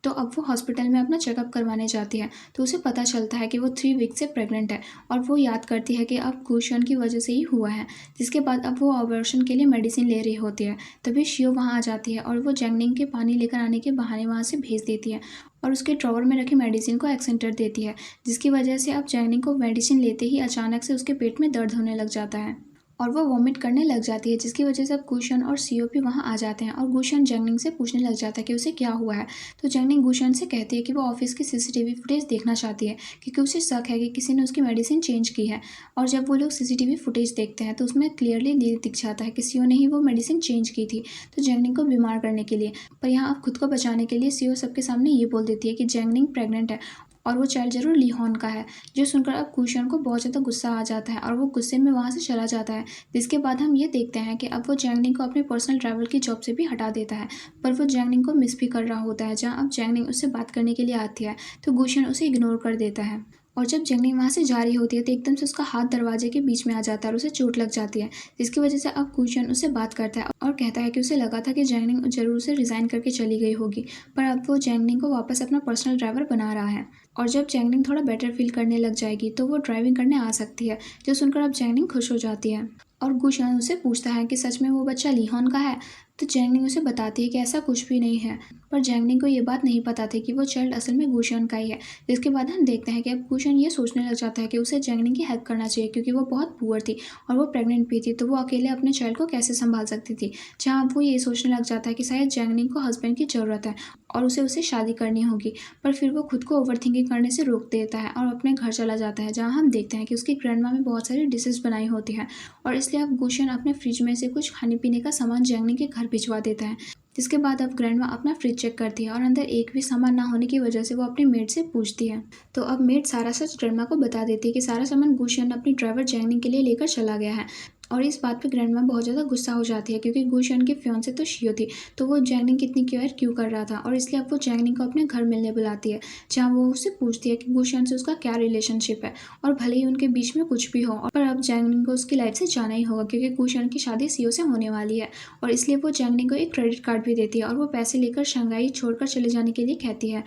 तो अब वो हॉस्पिटल में अपना चेकअप करवाने जाती है तो उसे पता चलता है कि वो 3 वीक से प्रेग्नेंट है और वो याद करती है कि अब गुशियन की वजह से ही हुआ है। जिसके बाद अब वो अबॉर्शन के लिए मेडिसिन ले रही होती है, तभी शियो वहाँ आ जाती है और वो जैंगनिंग के पानी लेकर आने के बहाने वहाँ से भेज देती है और उसके ड्रॉवर में रखी मेडिसिन को एक्सेंटर देती है, जिसकी वजह से अब जैंगनिंग को मेडिसिन लेते ही अचानक से उसके पेट में दर्द होने लग जाता है और वो वॉमिट करने लग जाती है, जिसकी वजह से अब गुशियन और सीओ भी वहाँ आ जाते हैं और गुशियन जैंगनिंग से पूछने लग जाता है कि उसे क्या हुआ है। तो जैंगनिंग गुशियन से कहती है कि वो ऑफिस की सीसीटीवी फुटेज देखना चाहती है क्योंकि उसे शक है कि किसी ने उसकी मेडिसिन चेंज की है और जब वो लोग सीसीटीवी फुटेज देखते हैं तो उसमें क्लियरली दिख जाता है कि सीओ ने ही वो मेडिसिन चेंज की थी तो जैंगनिंग को बीमार करने के लिए। पर यहाँ अब खुद को बचाने के लिए सीओ सबके सामने ये बोल देती है कि जैंगनिंग प्रेग्नेंट है और वो चाइल्ड जरूर लीहॉन का है, जो सुनकर अब गुशियन को बहुत ज़्यादा गुस्सा आ जाता है और वो गुस्से में वहाँ से चला जाता है। जिसके बाद हम ये देखते हैं कि अब वो जैंगनिंग को अपने पर्सनल ड्राइवर की जॉब से भी हटा देता है, पर वो जैंगनिंग को मिस भी कर रहा होता है। जहाँ अब जैंगनिंग उससे बात करने के लिए आती है तो गुशियन उसे इग्नोर कर देता है और जब जैंगनिंग वहाँ से जा रही होती है तो एकदम से उसका हाथ दरवाजे के बीच में आ जाता है और उसे चोट लग जाती है, जिसकी वजह से अब गुशियन उससे बात करता है और कहता है कि उसे लगा था कि जैंगनिंग जरूर उसे रिजाइन करके चली गई होगी, पर अब वो जैंगनिंग को वापस अपना पर्सनल ड्राइवर बना रहा है और जब जैंगनिंग थोड़ा बेटर फील करने लग जाएगी तो वो ड्राइविंग करने आ सकती है, जो सुनकर अब जैंगनिंग खुश हो जाती है और गुशियन उसे पूछता है कि सच में वो बच्चा लीहॉन का है। तो जैंगनिंग उसे बताती है कि ऐसा कुछ भी नहीं है, पर जैंगनिंग को ये बात नहीं पता थी कि वो चाइल्ड असल में गुशियन का ही है। जिसके बाद हम देखते हैं कि अब गुशियन ये सोचने लग जाता है कि उसे जैंगनिंग की हेल्प करना चाहिए क्योंकि वो बहुत पुअर थी और वो प्रेग्नेंट भी थी, तो वो अकेले अपने चाइल्ड को कैसे संभाल सकती थी। जहाँ अब वो ये सोचने लग जाता है कि शायद जैंगनिंग को हस्बैंड की ज़रूरत है और उसे शादी करनी होगी, पर फिर वो खुद को ओवर थिंकिंग करने से रोक देता है और अपने घर चला जाता है। जहाँ हम देखते हैं कि उसकी ग्रैंडमा में बहुत सारी डिशेस बनाई होती हैं और इसलिए अब गुशियन अपने फ्रिज में से कुछ खाने पीने का सामान जैंगनिंग के घर भिजवा देता है। जिसके बाद अब ग्रैंडमा अपना फ्रिज चेक करती है और अंदर एक भी सामान ना होने की वजह से वो अपनी मेड से पूछती है। तो अब मेड सारा सच ग्रैंडमा को बता देती है कि सारा सामान गुशियन अपनी ड्राइवर जैंगनिंग के लिए लेकर चला गया है और इस बात पे ग्रैंडमा बहुत ज़्यादा गुस्सा हो जाती है क्योंकि गुशियन की फियांसे तो शियो थी, तो वो जैंगनिंग कितनी केयर क्यों कर रहा था और इसलिए अब वो जैंगनिंग को अपने घर मिलने बुलाती है। जहाँ वो उससे पूछती है कि गुशियन से उसका क्या रिलेशनशिप है और भले ही उनके बीच में कुछ भी हो, पर अब जैंगनिंग को उसकी लाइफ से जाना ही होगा क्योंकि गुशियन की शादी सीओ से होने वाली है और इसलिए वो जैंगनिंग को एक क्रेडिट कार्ड भी देती है और वो पैसे लेकर शंघाई छोड़कर चले जाने के लिए कहती है।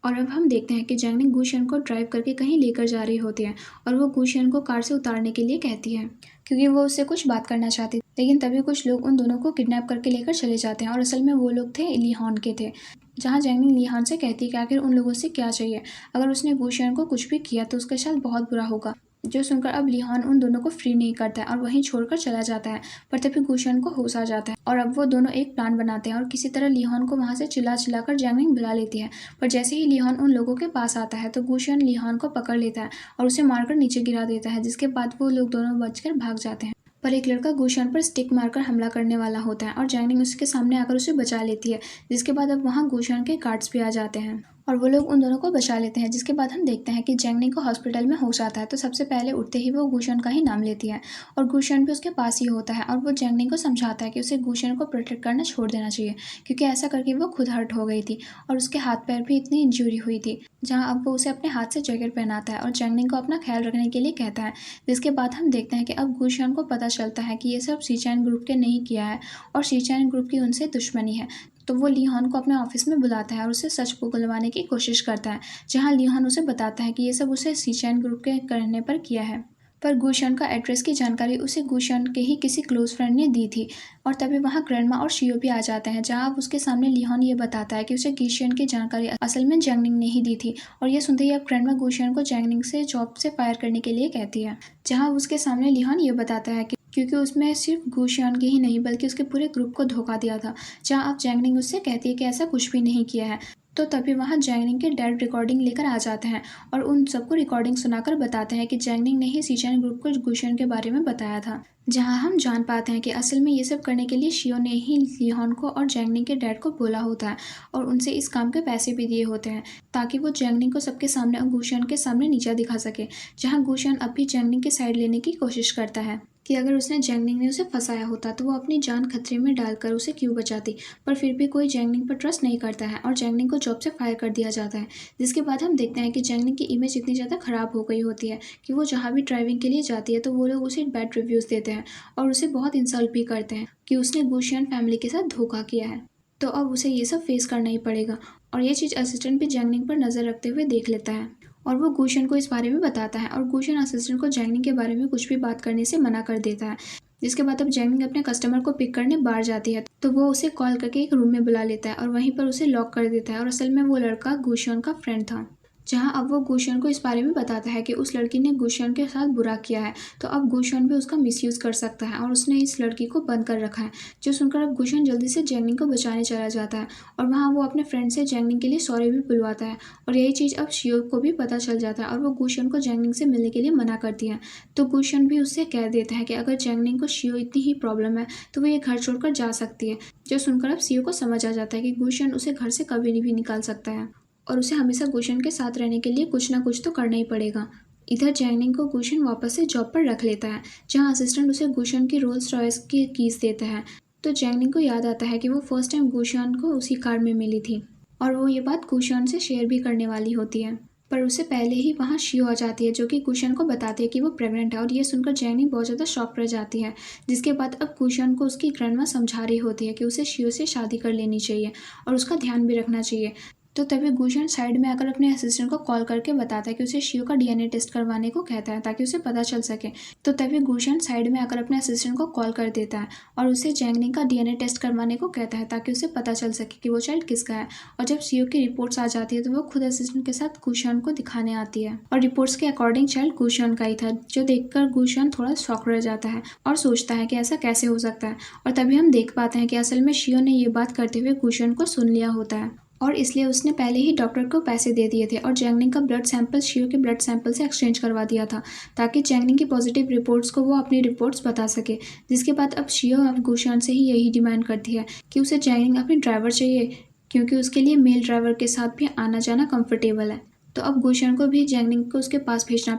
और अब हम देखते हैं कि जैंगनिंग गुशियन को ड्राइव करके कहीं लेकर जा रही होती है और वो गुशियन को कार से उतारने के लिए कहती है क्योंकि वो उससे कुछ बात करना चाहती थी। लेकिन तभी कुछ लोग उन दोनों को किडनैप करके लेकर चले जाते हैं और असल में वो लोग थे लीहॉन के थे। जहाँ जैंगनिंग लीहॉन से कहती है कि आखिर उन लोगों से क्या चाहिए, अगर उसने गुशियन को कुछ भी किया तो उसके साथ बहुत बुरा होगा। जो सुनकर अब लीहॉन उन दोनों को फ्री नहीं करता है और वहीं छोड़कर चला जाता है, पर तभी गुशियन को होश आ जाता है और अब वो दोनों एक प्लान बनाते हैं और किसी तरह लीहॉन को वहाँ से चिल्ला कर जैंगनिंग बुला लेती है। पर जैसे ही लीहॉन उन लोगों के पास आता है तो गुशियन लीहॉन को पकड़ लेता है और उसे मारकर नीचे गिरा देता है, जिसके बाद वो लोग दोनों बचकर भाग जाते हैं। पर एक लड़का गुशियन पर स्टिक मारकर हमला करने वाला होता है और जैंगनिंग उसके सामने आकर उसे बचा लेती है। जिसके बाद अब वहाँ गुशियन के गार्ड्स भी आ जाते हैं और वो लोग उन दोनों को बचा लेते हैं। जिसके बाद हम देखते हैं कि जैंगनिंग को हॉस्पिटल में होश आता है तो सबसे पहले उठते ही वो गुशियन का ही नाम लेती है और गुशियन भी उसके पास ही होता है और वो जैंगनिंग को समझाता है कि उसे गुशियन को प्रोटेक्ट करना छोड़ देना चाहिए क्योंकि ऐसा करके वो खुद हर्ट हो गई थी और उसके हाथ पैर भी इतनी इंजरी हुई थी। जहाँ अब वो उसे अपने हाथ से जैकेट पहनाता है और जैंगनिंग को अपना ख्याल रखने के लिए कहता है। जिसके बाद हम देखते हैं कि अब गुशियन को पता चलता है कि ये सब शीचैन ग्रुप के नहीं किया है और शीचैन ग्रुप की उनसे दुश्मनी है। तो वो लीहॉन को अपने ऑफिस में बुलाता है और उसे सच बुलवाने की कोशिश करता है, जहाँ लीहॉन उसे बताता है कि ये सब उसे शीचैन ग्रुप के करने पर किया है। पर गुशियन का एड्रेस की जानकारी उसे गुशियन के ही किसी क्लोज फ्रेंड ने दी थी और तभी वहाँ ग्रैंडमा और शियो भी आ जाते हैं। जहाँ अब उसके सामने लीहॉन ये बताता है कि उसे गुशियन की जानकारी असल में जैंगनिंग ने ही दी थी और ये सुनते ही अब ग्रैंडमा गुशियन को जैंगनिंग से जॉब से फायर करने के लिए कहती है। जहाँ उसके सामने लीहॉन ये बताता है कि क्योंकि उसमें सिर्फ गुशियन के ही नहीं बल्कि उसके पूरे ग्रुप को धोखा दिया था। जहाँ अब जैंगनिंग उससे कहती है कि ऐसा कुछ भी नहीं किया है। तो तभी वहाँ जैंगनिंग के डैड रिकॉर्डिंग लेकर आ जाते हैं और उन सबको रिकॉर्डिंग सुनाकर बताते हैं कि जैंगनिंग ने ही सीचैन ग्रुप को गुशन के बारे में बताया था। जहाँ हम जान पाते हैं कि असल में ये सब करने के लिए शियो ने ही लिहोन को और जैंगनिंग के डैड को बोला होता है और उनसे इस काम के पैसे भी दिए होते हैं ताकि वो जैंगनिंग को सबके सामने और गुशन के सामने नीचा दिखा सके। जहाँ गुशन अब भी जैंगनिंग की साइड लेने की कोशिश करता है कि अगर उसने जैंगनिंग ने उसे फंसाया होता तो वो अपनी जान खतरे में डालकर उसे क्यों बचाती, पर फिर भी कोई जैंगनिंग पर ट्रस्ट नहीं करता है और जैंगनिंग को जॉब से फायर कर दिया जाता है। जिसके बाद हम देखते हैं कि जैंगनिंग की इमेज इतनी ज़्यादा ख़राब हो गई होती है कि वो जहाँ भी ड्राइविंग के लिए जाती है तो वो लोग उसे बैड रिव्यूज़ देते हैं और उसे बहुत इंसल्ट भी करते हैं कि उसने गुशियन फैमिली के साथ धोखा किया है। तो अब उसे ये सब फेस करना ही पड़ेगा और ये चीज़ असिस्टेंट भी जैंगनिंग पर नज़र रखते हुए देख लेता है और वो गुशन को इस बारे में बताता है और गुशन असिस्टेंट को जैंगनिंग के बारे में कुछ भी बात करने से मना कर देता है। जिसके बाद अब जैंगनिंग अपने कस्टमर को पिक करने बाहर जाती है तो वो उसे कॉल करके एक रूम में बुला लेता है और वहीं पर उसे लॉक कर देता है और असल में वो लड़का गुशन का फ्रेंड था। जहाँ अब वो गुशन को इस बारे में बताता है कि उस लड़की ने गुशन के साथ बुरा किया है तो अब गुशन भी उसका मिसयूज़ कर सकता है और उसने इस लड़की को बंद कर रखा है। जो सुनकर अब गुशन जल्दी से जैंगनिंग को बचाने चला जाता है और वहाँ वो अपने फ्रेंड से जैंगनिंग के लिए सॉरी भी बुलवाता है और यही चीज़ अब शियो को भी पता चल जाता है और वो गुशन को जैंगनिंग से मिलने के लिए मना करती है। तो गुशन भी उससे कह देता है कि अगर जैंगनिंग को शियो इतनी ही प्रॉब्लम है तो वो ये घर छोड़कर जा सकती है। जो सुनकर अब शियो को समझ आ जाता है कि गुशन उसे घर से कभी भी निकाल सकता है और उसे हमेशा गुशन के साथ रहने के लिए कुछ ना कुछ तो करना ही पड़ेगा। इधर जैंगनिंग को गुशन वापस से जॉब पर रख लेता है जहाँ असिस्टेंट उसे गुशन की रोल्स रॉयस की कीज देता है। तो जैंगनिंग को याद आता है कि वो फर्स्ट टाइम गुशन को उसी कार में मिली थी और वो ये बात गुशन से शेयर भी करने वाली होती है, पर उससे पहले ही वहाँ शियो आ जाती है जो कि गुशन को बताती है कि वो प्रेग्नेंट है और ये सुनकर जैंगनिंग बहुत ज़्यादा शॉक रह जाती है। जिसके बाद अब गुशन को उसकी ग्रैंडमा समझा रही होती है कि उसे शियो से शादी कर लेनी चाहिए और उसका ध्यान भी रखना चाहिए। तो तभी गुशन साइड में आकर अपने असिस्टेंट को कॉल करके बताता है कि उसे शियो का डीएनए टेस्ट करवाने को कहता है ताकि उसे पता चल सके। तो तभी गुशन साइड में आकर अपने असिस्टेंट को कॉल कर देता है और उसे जैंगनिंग का डीएनए टेस्ट करवाने को कहता है ताकि उसे पता चल सके कि वो चाइल्ड किसका है। और जब शियो की रिपोर्ट्स आ जाती है तो वो खुद असिस्टेंट के साथ गुशन को दिखाने आती है और रिपोर्ट्स के अकॉर्डिंग चाइल्ड गुशन का ही था, जो देखकर गुशन थोड़ा शॉक रह जाता है और सोचता है कि ऐसा कैसे हो सकता है। और तभी हम देख पाते हैं कि असल में शियो ने ये बात करते हुए गुशन को सुन लिया होता है और इसलिए उसने पहले ही डॉक्टर को पैसे दे दिए थे और जैंगनिंग का ब्लड सैंपल शियो के ब्लड सैंपल से एक्सचेंज करवा दिया था ताकि जैंगनिंग की पॉजिटिव रिपोर्ट्स को वो अपनी रिपोर्ट्स बता सके। जिसके बाद अब शियो अब गुशन से ही यही डिमांड करती है कि उसे जैंगनिंग अपनी ड्राइवर चाहिए क्योंकि उसके लिए मेल ड्राइवर के साथ भी आना जाना कंफर्टेबल है। तो अब गुशन को भी जैंगनिंग को उसके पास भेजना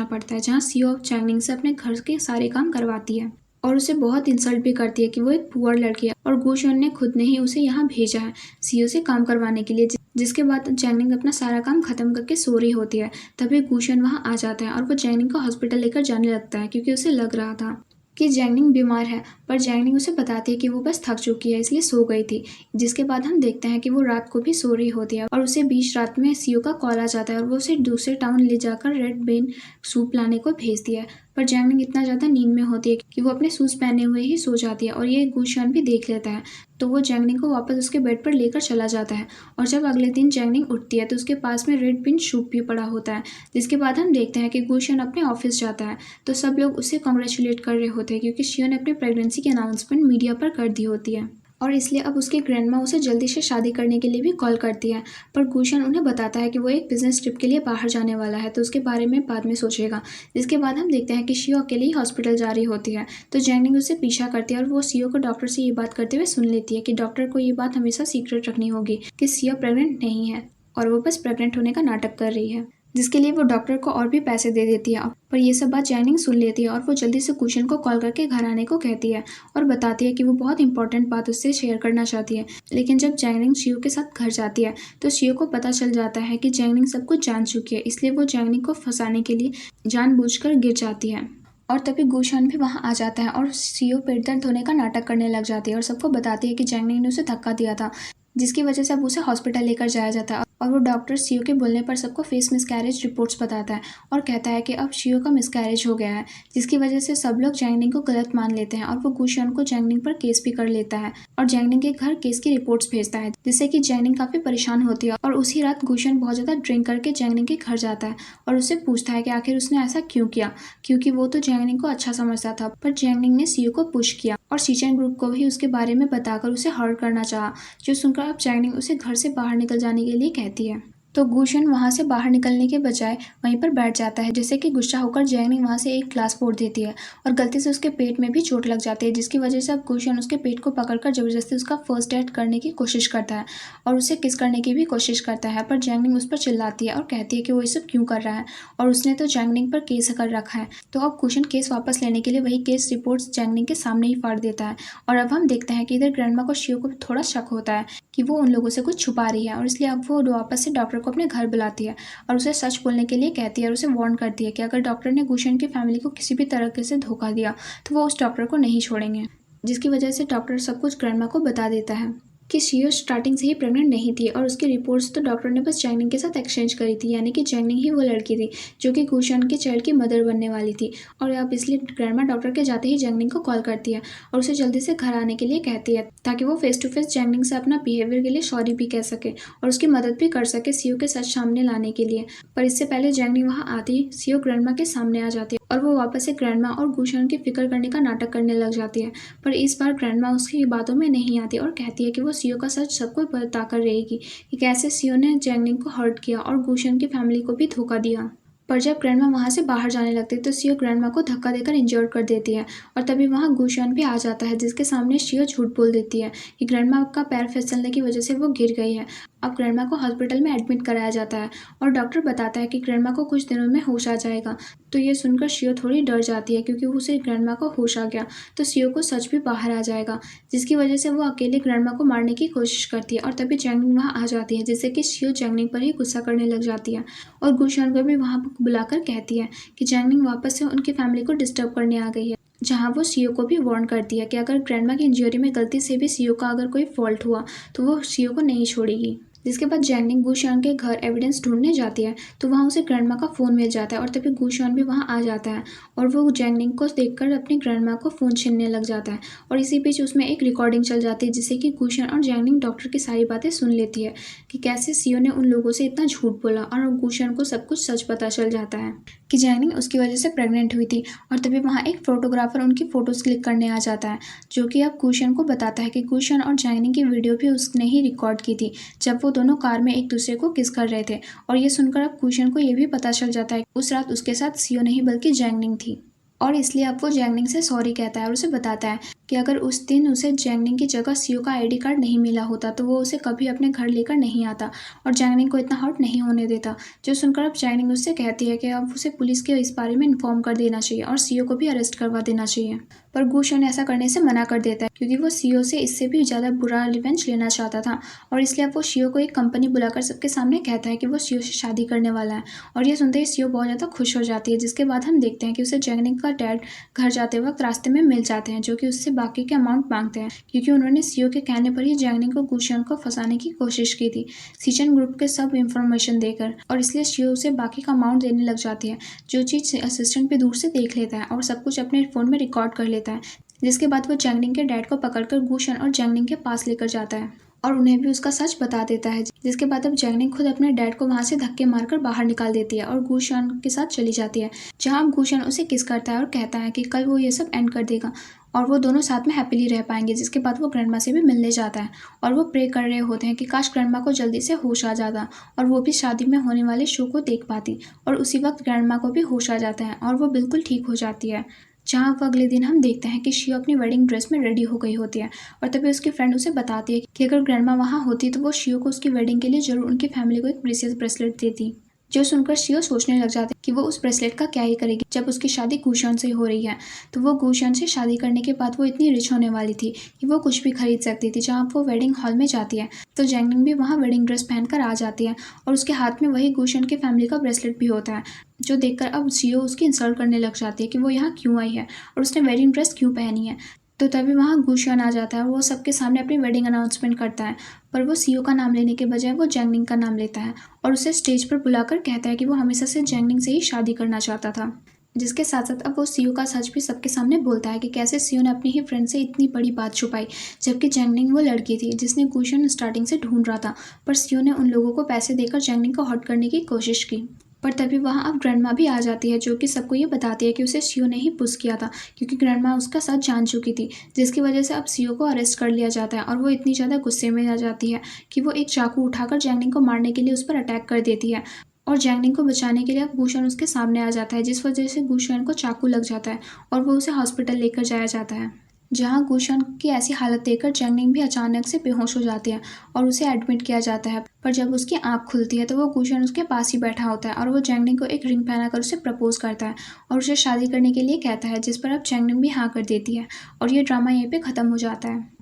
पड़ता है जहाँ शियो अब जैंगनिंग से अपने घर के सारे काम करवाती है और उसे बहुत इंसल्ट भी करती है कि वो एक पुअर लड़की है और गुशन ने खुद ने ही उसे यहाँ भेजा है सीओ से काम करवाने के लिए। जिसके बाद जैंगनिंग अपना सारा काम खत्म करके सो रही होती है तभी गुशन वहाँ आ जाता है और वो जैंगनिंग को हॉस्पिटल लेकर जाने लगता है क्योंकि उसे लग रहा था कि जैंगनिंग बीमार है, पर जैंगनिंग उसे बताती है कि वो बस थक चुकी है इसलिए सो गई थी। जिसके बाद हम देखते हैं कि वो रात को भी सो रही होती है और उसे बीच रात में सीओ का कॉल आ जाता है और वो उसे दूसरे टाउन ले जाकर रेड बेन सूप लाने को भेजती है। पर जैंगनिंग इतना ज़्यादा नींद में होती है कि वो अपने शूज़ पहने हुए ही सो जाती है और ये गुशन भी देख लेता है। तो वो जैंगनिंग को वापस उसके बेड पर लेकर चला जाता है और जब अगले दिन जैंगनिंग उठती है तो उसके पास में रेड पिन सूप भी पड़ा होता है। जिसके बाद हम देखते हैं कि गुशन अपने ऑफिस जाता है तो सब लोग उसे कॉन्ग्रेचुलेट कर रहे होते हैं क्योंकि शियो ने अपनी प्रेगनेंसी की अनाउंसमेंट मीडिया पर कर दी होती है और इसलिए अब उसकी ग्रैंडमा उसे जल्दी से शादी करने के लिए भी कॉल करती है। पर गुशन उन्हें बताता है कि वो एक बिजनेस ट्रिप के लिए बाहर जाने वाला है तो उसके बारे में बाद में सोचेगा। जिसके बाद हम देखते हैं कि शियो अकेले ही हॉस्पिटल जा रही होती है तो जैंगनिंग उसे पीछा करती है और वो शियो को डॉक्टर से ये बात करते हुए सुन लेती है कि डॉक्टर को ये बात हमेशा सीक्रेट रखनी होगी कि शियो प्रेग्नेंट नहीं है और वो बस प्रेग्नेंट होने का नाटक कर रही है। जिसके लिए वो डॉक्टर को और भी पैसे दे देती है। पर ये सब बात जैंगनिंग सुन लेती है और वो जल्दी से गुशन को कॉल करके घर आने को कहती है और बताती है कि वो बहुत इंपॉर्टेंट बात उससे शेयर करना चाहती है। लेकिन जब जैंगनिंग शियो के साथ घर जाती है तो शियो को पता चल जाता है कि जैंगनिंग सब कुछ जान चुकी है, इसलिए वो जैंगनिंग को फंसाने के लिए जानबूझकर गिर जाती है। और तभी गुशन भी वहाँ आ जाता है और शियो पेट दर्द होने का नाटक करने लग जाती है और सबको बताती है कि जैंगनिंग ने उसे धक्का दिया था, जिसकी वजह से अब उसे हॉस्पिटल लेकर जाया जाता है। और वो डॉक्टर शियो के बोलने पर सबको फेस मिसकैरेज रिपोर्ट्स बताता है और कहता है कि अब शियो का मिसकैरेज हो गया है, जिसकी वजह से सब लोग जैंगनिंग को गलत मान लेते हैं और वो गुशन को जैंगनिंग पर केस भी कर लेता है और जैंगनिंग के घर केस की रिपोर्ट्स भेजता है, जिससे कि जैंगनिंग काफी परेशान होती है। और उसी रात गुशन बहुत ज्यादा ड्रिंक करके जैंगनिंग के घर जाता है और उससे पूछता है कि आखिर उसने ऐसा क्यों किया, क्योंकि वो तो जैंगनिंग को अच्छा समझता था पर जैंगनिंग ने शियो को पुश किया और सीचेन ग्रुप को भी उसके बारे में बताकर उसे हर्ट करना चाहा, जो सुनकर अब जैंगनिंग उसे घर से बाहर निकल जाने के लिए कहती है। तो गुशन वहाँ से बाहर निकलने के बजाय वहीं पर बैठ जाता है, जिससे कि गुस्सा होकर जैंगनिंग वहाँ से एक ग्लास फोड़ देती है और गलती से उसके पेट में भी चोट लग जाती है, जिसकी वजह से अब गुशन उसके पेट को पकड़कर जबरदस्ती उसका फर्स्ट एड करने की कोशिश करता है और उसे किस करने की भी कोशिश करता है। पर जैंगनिंग उस पर चिल्लाती है और कहती है कि वो ये सब क्यों कर रहा है और उसने तो जैंगनिंग पर केस कर रखा है। तो अब गुशन केस वापस लेने के लिए वही केस रिपोर्ट्स जैंगनिंग के सामने ही फाड़ देता है। और अब हम देखते हैं कि इधर ग्रैंडमा को शियो को थोड़ा शक होता है कि वो उन लोगों से कुछ छुपा रही है, और इसलिए अब वो वापस से डॉक्टर को अपने घर बुलाती है और उसे सच बोलने के लिए कहती है और उसे वार्न करती है कि अगर डॉक्टर ने गुशन की फैमिली को किसी भी तरह से धोखा दिया तो वो उस डॉक्टर को नहीं छोड़ेंगे, जिसकी वजह से डॉक्टर सब कुछ ग्रैंडमा को बता देता है कि शियो स्टार्टिंग से ही प्रेग्नेंट नहीं थी और उसकी रिपोर्ट्स तो डॉक्टर ने बस जैंगनिंग के साथ एक्सचेंज करी थी, यानी कि जैंगनिंग ही वो लड़की थी जो कि गुशन के चाइल्ड की मदर बनने वाली थी। और अब इसलिए ग्रैंडमा डॉक्टर के जाते ही जैंगनिंग को कॉल करती है और उसे जल्दी से घर आने के लिए कहती है, ताकि वो फेस टू फेस जैंगनिंग से अपना बिहेवियर के लिए सॉरी भी कह सके और उसकी मदद भी कर सके शियो के सच सामने लाने के लिए। पर इससे पहले जैंगनिंग वहाँ आती शियो ग्रैंडमा के सामने आ जाती है और वो वापस से ग्रैंडमा और गुशन की फिक्र करने का नाटक करने लग जाती है। पर इस बार ग्रैंडमा उसकी बातों में नहीं आती और कहती है कि वो शियो का सच सबको बताकर रहेगी कि कैसे शियो ने जैंगनिंग को हर्ट किया और गुशन की फैमिली को भी धोखा दिया। पर जब ग्रैंडमा वहाँ से बाहर जाने लगती है तो शियो ग्रैंडमा को धक्का देकर इंजर्ड कर देती है और तभी वहाँ गुशन भी आ जाता है, जिसके सामने शियो झूठ बोल देती है कि ग्रैंडमा का पैर फिसलने की वजह से वो गिर गई है। अब ग्रैंडमा को हॉस्पिटल में एडमिट कराया जाता है और डॉक्टर बताता है कि ग्रैंडमा को कुछ दिनों में होश आ जाएगा। तो ये सुनकर शियो थोड़ी डर जाती है क्योंकि उसे ग्रैंडमा को होश आ गया तो शियो को सच भी बाहर आ जाएगा, जिसकी वजह से वो अकेले ग्रैंडमा को मारने की कोशिश करती है। और तभी जैंगनिंग वहाँ आ जाती है, जिससे कि शियो जैंगनिंग पर ही गुस्सा करने लग जाती है और गुशन को भी वहाँ बुलाकर कहती है कि जैंगनिंग वापस से उनकी फैमिली को डिस्टर्ब करने आ गई है, जहाँ वो शियो को भी वार्न करती है कि अगर ग्रैंडमा की इंजरी में गलती से भी शियो का अगर कोई फॉल्ट हुआ तो वो शियो को नहीं छोड़ेगी। जिसके बाद जैंगनिंग गुशन के घर एविडेंस ढूंढने जाती है तो वहाँ उसे ग्रैंडमा का फ़ोन मिल जाता है और तभी गुशन भी वहाँ आ जाता है और वो जैंगनिंग को देखकर अपनी ग्रैंडमा को फ़ोन छीनने लग जाता है। और इसी बीच उसमें एक रिकॉर्डिंग चल जाती है जिससे कि गुशन और जैंगनिंग डॉक्टर की सारी बातें सुन लेती है कि कैसे शियो ने उन लोगों से इतना झूठ बोला, और गुशन को सब कुछ सच पता चल जाता है कि जैंगनिंग उसकी वजह से प्रेग्नेंट हुई थी। और तभी वहाँ एक फोटोग्राफर उनकी फ़ोटोज़ क्लिक करने आ जाता है, जो कि अब गुशन को बताता है कि गुशन और जैंगनिंग की वीडियो भी उसने ही रिकॉर्ड की थी जब वो दोनों कार में एक दूसरे को किस कर रहे थे। और ये सुनकर अब गुशन को ये भी पता चल जाता है उस रात उसके साथ शियो नहीं बल्कि जैंगनिंग थी। और इसलिए अब वो जैंगनिंग से सॉरी कहता है और उसे बताता है कि अगर उस दिन उसे जैंगनिंग की जगह शियो का आईडी कार्ड नहीं मिला होता तो वो उसे कभी अपने घर लेकर नहीं आता और जैंगनिंग को इतना हर्ट नहीं होने देता। जो सुनकर अब जैंगनिंग उससे कहती है कि अब उसे पुलिस के इस बारे में इन्फॉर्म कर देना चाहिए और शियो को भी अरेस्ट करवा देना चाहिए। पर गुशन ऐसा करने से मना कर देता है क्योंकि वो शियो से इससे भी ज़्यादा बुरा रिवेंज लेना चाहता था। और इसलिए अब वो शियो को एक कंपनी बुलाकर सबके सामने कहता है कि वो शियो से शादी करने वाला है। और ये सुनते ही शियो बहुत ज़्यादा खुश हो जाती है, जिसके बाद हम देखते हैं कि उसे जैंगनिंग का डैड घर जाते वक्त रास्ते में मिल जाते हैं, जो कि उससे बाकी के अमाउंट मांगते हैं क्योंकि उन्होंने शियो के कहने पर ही जैंगनिंग को गुशन को फंसाने की कोशिश की थी सीचेन ग्रुप के सब इंफॉर्मेशन देकर। और इसलिए शियो उसे बाकी का अमाउंट देने लग जाती है, जो चीज़ असिस्टेंट भी दूर से देख लेता है और सब कुछ अपने फ़ोन में रिकॉर्ड कर लेता है। जिसके बाद वो जैंगनिंग के डैड को पकड़कर गुशन और जैंगनिंग के पास लेकर जाता है और उन्हें भी उसका सच बता देता है। जिसके बाद अब जैंगनिंग खुद अपने डैड को वहाँ से धक्के मारकर बाहर निकाल देती है और गुशन के साथ चली जाती है, जहाँ गुशन उसे किस करता है और कहता है कि कल वो ये सब एंड कर देगा और वो दोनों साथ में हैप्पीली रह पाएंगे। जिसके बाद वो ग्रैंडमा से भी मिलने जाता है और वो प्रे कर रहे होते हैं कि काश ग्रैंडमा को जल्दी से होश आ जाता और वो भी शादी में होने वाले शो को देख पाती। और उसी वक्त ग्रैंडमा को भी होश आ जाता है और वो बिल्कुल ठीक हो जाती है। जहाँ अब अगले दिन हम देखते हैं कि शियो अपनी वेडिंग ड्रेस में रेडी हो गई होती है और तभी उसकी फ्रेंड उसे बताती है कि अगर ग्रैंडमा वहाँ होती तो वो शियो को उसकी वेडिंग के लिए जरूर उनकी फैमिली को एक प्रीशियस ब्रेसलेट देती। जो सुनकर शियो सोचने लग जाती है कि वो उस ब्रेसलेट का क्या ही करेगी जब उसकी शादी गुशन से हो रही है। तो वो गुशन से शादी करने के बाद वो इतनी रिच होने वाली थी कि वो कुछ भी खरीद सकती थी। जहाँ वो वेडिंग हॉल में जाती है तो जैंगनिंग भी वहाँ वेडिंग ड्रेस पहनकर आ जाती है और उसके हाथ में वही गुशन की फैमिली का ब्रेसलेट भी होता है, जो देखकर अब शियो उसकी इंसल्ट करने लग जाती है कि वो यहाँ क्यों आई है और उसने वेडिंग ड्रेस क्यों पहनी है। तो तभी वहाँ गुशन आ जाता है और वो सबके सामने अपनी वेडिंग अनाउंसमेंट करता है, पर वो शियो का नाम लेने के बजाय वो जैंगनिंग का नाम लेता है और उसे स्टेज पर बुलाकर कहता है कि वो हमेशा से जैंगनिंग से ही शादी करना चाहता था। जिसके साथ साथ अब वो शियो का सच भी सबके सामने बोलता है कि कैसे शियो ने अपनी ही फ्रेंड से इतनी बड़ी बात छुपाई, जबकि जैंगनिंग वो लड़की थी जिसने गुशन स्टार्टिंग से ढूंढ रहा था। पर शियो ने उन लोगों को पैसे देकर जैंगनिंग को हर्ट करने की कोशिश की। पर तभी वहाँ अब ग्रैंडमा भी आ जाती है, जो कि सबको ये बताती है कि उसे सीओ ने ही पुश किया था, क्योंकि ग्रैंडमा उसका सच जान चुकी थी, जिसकी वजह से अब सीओ को अरेस्ट कर लिया जाता है। और वो इतनी ज़्यादा गुस्से में आ जाती है कि वो एक चाकू उठाकर जैंगनिंग को मारने के लिए उस पर अटैक कर देती है। और जैंगनिंग को बचाने के लिए अब गुशन उसके सामने आ जाता है, जिस वजह से गुशन को चाकू लग जाता है और वो उसे हॉस्पिटल लेकर जाया जाता है, जहाँ गुशन की ऐसी हालत देखकर जैंगनिंग भी अचानक से बेहोश हो जाती है और उसे एडमिट किया जाता है। पर जब उसकी आंख खुलती है तो वो गुशन उसके पास ही बैठा होता है और वो जैंगनिंग को एक रिंग पहनाकर उसे प्रपोज करता है और उसे शादी करने के लिए कहता है, जिस पर अब जैंगनिंग भी हाँ कर देती है और ये ड्रामा यहीं पे ख़त्म हो जाता है।